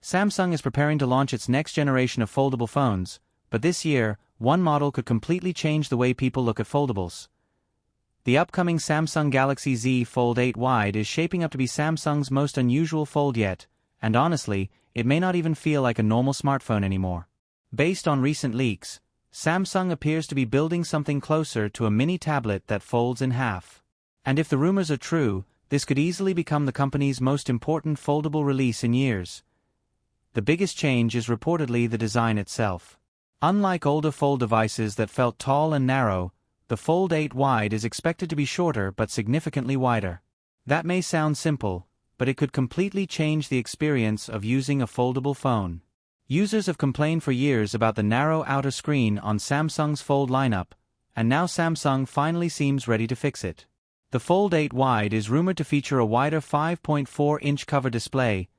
Samsung is preparing to launch its next generation of foldable phones, but this year, one model could completely change the way people look at foldables. The upcoming Samsung Galaxy Z Fold 8 Wide is shaping up to be Samsung's most unusual fold yet, and honestly, it may not even feel like a normal smartphone anymore. Based on recent leaks, Samsung appears to be building something closer to a mini tablet that folds in half. And if the rumors are true, this could easily become the company's most important foldable release in years. The biggest change is reportedly the design itself. Unlike older fold devices that felt tall and narrow, the Fold 8 Wide is expected to be shorter but significantly wider. That may sound simple, but it could completely change the experience of using a foldable phone. Users have complained for years about the narrow outer screen on Samsung's Fold lineup, and now Samsung finally seems ready to fix it. The Fold 8 Wide is rumored to feature a wider 5.4-inch cover display,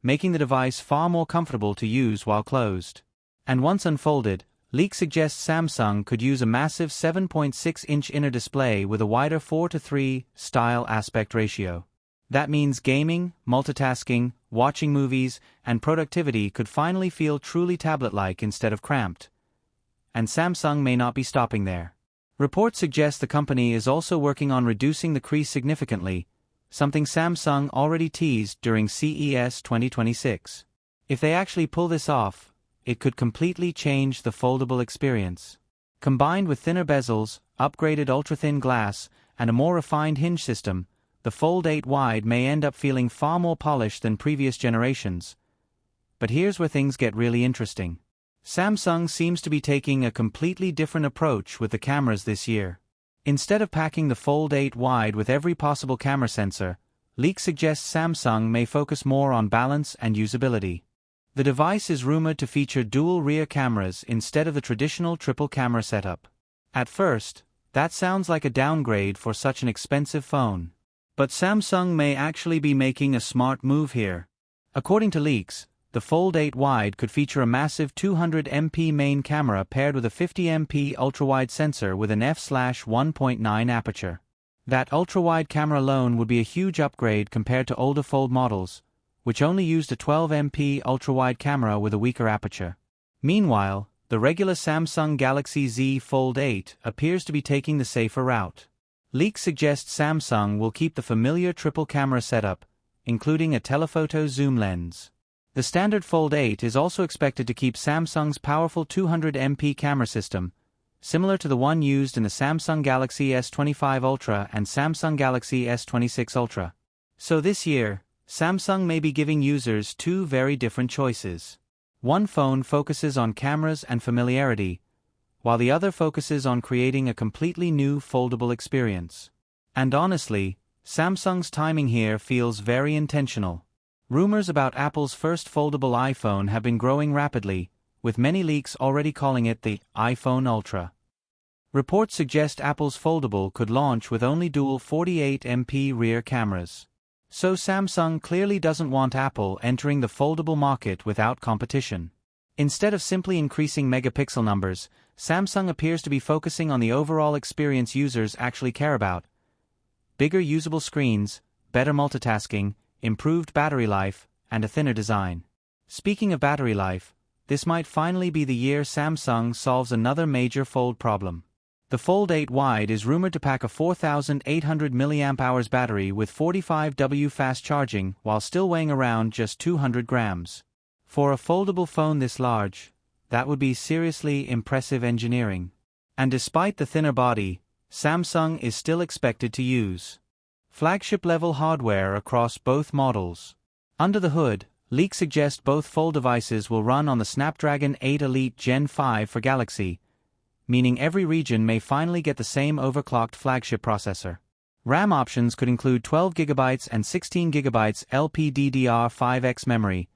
making the device far more comfortable to use while closed. And once unfolded, leaks suggest Samsung could use a massive 7.6-inch inner display with a wider 4:3 style aspect ratio. That means gaming, multitasking, watching movies, and productivity could finally feel truly tablet-like instead of cramped. And Samsung may not be stopping there. Reports suggest the company is also working on reducing the crease significantly, something Samsung already teased during CES 2026. If they actually pull this off, it could completely change the foldable experience. Combined with thinner bezels, upgraded ultra-thin glass, and a more refined hinge system, the Fold 8 Wide may end up feeling far more polished than previous generations. But here's where things get really interesting. Samsung seems to be taking a completely different approach with the cameras this year. Instead of packing the Fold 8 Wide with every possible camera sensor, leaks suggest Samsung may focus more on balance and usability. The device is rumored to feature dual rear cameras instead of the traditional triple camera setup. At first, that sounds like a downgrade for such an expensive phone. But Samsung may actually be making a smart move here. According to leaks, the Fold 8 Wide could feature a massive 200MP main camera paired with a 50MP ultra-wide sensor with an f/1.9 aperture. That ultra-wide camera alone would be a huge upgrade compared to older Fold models, which only used a 12MP ultra-wide camera with a weaker aperture. Meanwhile, the regular Samsung Galaxy Z Fold 8 appears to be taking the safer route. Leaks suggest Samsung will keep the familiar triple camera setup, including a telephoto zoom lens. The standard Fold 8 is also expected to keep Samsung's powerful 200MP camera system, similar to the one used in the Samsung Galaxy S25 Ultra and Samsung Galaxy S26 Ultra. So this year, Samsung may be giving users two very different choices. One phone focuses on cameras and familiarity, while the other focuses on creating a completely new foldable experience. And honestly, Samsung's timing here feels very intentional. Rumors about Apple's first foldable iPhone have been growing rapidly, with many leaks already calling it the iPhone Ultra. Reports suggest Apple's foldable could launch with only dual 48MP rear cameras. So Samsung clearly doesn't want Apple entering the foldable market without competition. Instead of simply increasing megapixel numbers, Samsung appears to be focusing on the overall experience users actually care about. Bigger usable screens, better multitasking, improved battery life, and a thinner design. Speaking of battery life, this might finally be the year Samsung solves another major fold problem. The Fold 8 Wide is rumored to pack a 4,800 mAh battery with 45W fast charging while still weighing around just 200 grams. For a foldable phone this large, that would be seriously impressive engineering. And despite the thinner body, Samsung is still expected to use flagship-level hardware across both models. Under the hood, leaks suggest both Fold devices will run on the Snapdragon 8 Elite Gen 5 for Galaxy, meaning every region may finally get the same overclocked flagship processor. RAM options could include 12GB and 16GB LPDDR5X memory,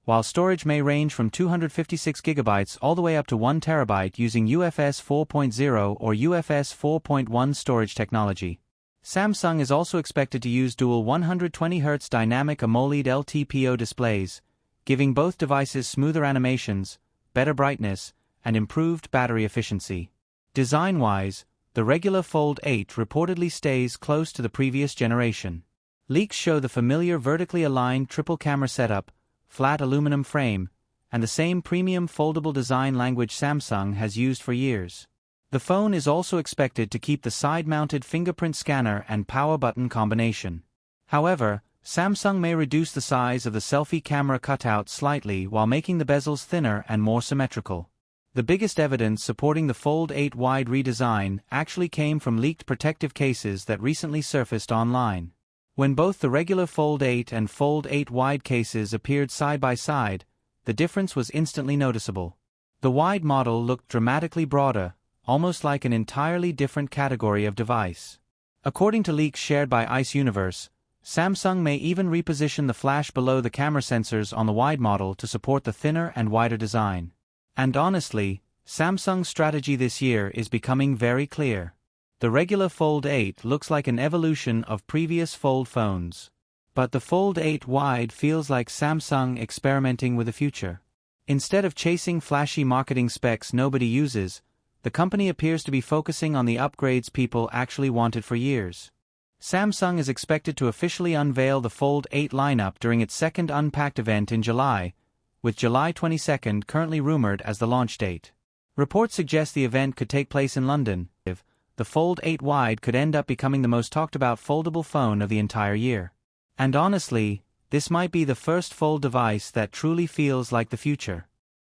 while storage may range from 256GB all the way up to 1TB using UFS 4.0 or UFS 4.1 storage technology. Samsung is also expected to use dual 120Hz dynamic AMOLED LTPO displays, giving both devices smoother animations, better brightness, and improved battery efficiency. Design-wise, the regular Fold 8 reportedly stays close to the previous generation. Leaks show the familiar vertically aligned triple camera setup, flat aluminum frame, and the same premium foldable design language Samsung has used for years. The phone is also expected to keep the side-mounted fingerprint scanner and power button combination. However, Samsung may reduce the size of the selfie camera cutout slightly while making the bezels thinner and more symmetrical. The biggest evidence supporting the Fold 8 Wide redesign actually came from leaked protective cases that recently surfaced online. When both the regular Fold 8 and Fold 8 Wide cases appeared side by side, the difference was instantly noticeable. The wide model looked dramatically broader, almost like an entirely different category of device. According to leaks shared by Ice Universe, Samsung may even reposition the flash below the camera sensors on the wide model to support the thinner and wider design. And honestly, Samsung's strategy this year is becoming very clear. The regular Fold 8 looks like an evolution of previous Fold phones. But the Fold 8 Wide feels like Samsung experimenting with the future. Instead of chasing flashy marketing specs nobody uses, the company appears to be focusing on the upgrades people actually wanted for years. Samsung is expected to officially unveil the Fold 8 lineup during its second Unpacked event in July, with July 22 currently rumored as the launch date. Reports suggest the event could take place in London. The Fold 8 Wide could end up becoming the most talked about foldable phone of the entire year. And honestly, this might be the first fold device that truly feels like the future.